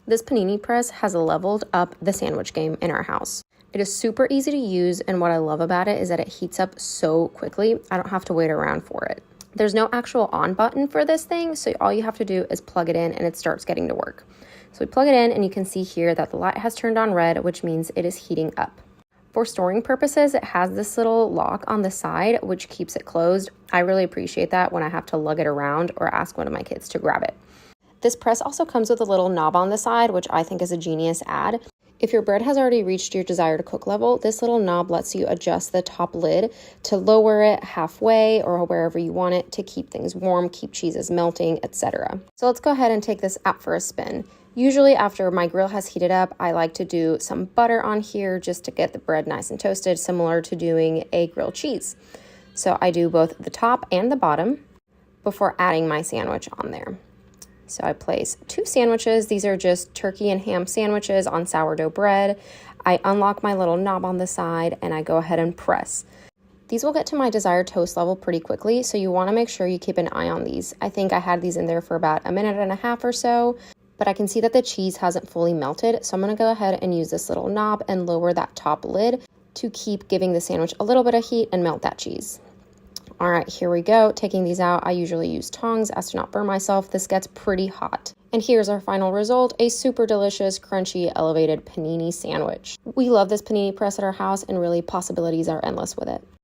This panini press has leveled up the sandwich game in our house. It is super easy to use, and what I love about it is that it heats up so quickly. I don't have to wait around for it. There's no actual on button for this thing, so all you have to do is plug it in and it starts getting to work. So we plug it in and you can see here that the light has turned on red, which means it is heating up. For storing purposes, it has this little lock on the side, which keeps it closed. I really appreciate that when I have to lug it around or ask one of my kids to grab it. This press also comes with a little knob on the side, which I think is a genius add. If your bread has already reached your desired cook level, this little knob lets you adjust the top lid to lower it halfway or wherever you want it to keep things warm, keep cheeses melting, etc. So let's go ahead and take this out for a spin. Usually after my grill has heated up, I like to do some butter on here just to get the bread nice and toasted, similar to doing a grilled cheese. So I do both the top and the bottom before adding my sandwich on there. So I place 2 sandwiches. These are just turkey and ham sandwiches on sourdough bread. I unlock my little knob on the side and I go ahead and press. These will get to my desired toast level pretty quickly, so you want to make sure you keep an eye on these. I think I had these in there for about a minute and a half or so, but I can see that the cheese hasn't fully melted, so I'm going to go ahead and use this little knob and lower that top lid to keep giving the sandwich a little bit of heat and melt that cheese. All right, here we go. Taking these out, I usually use tongs as to not burn myself. This gets pretty hot. And here's our final result, a super delicious, crunchy, elevated panini sandwich. We love this panini press at our house, and really possibilities are endless with it.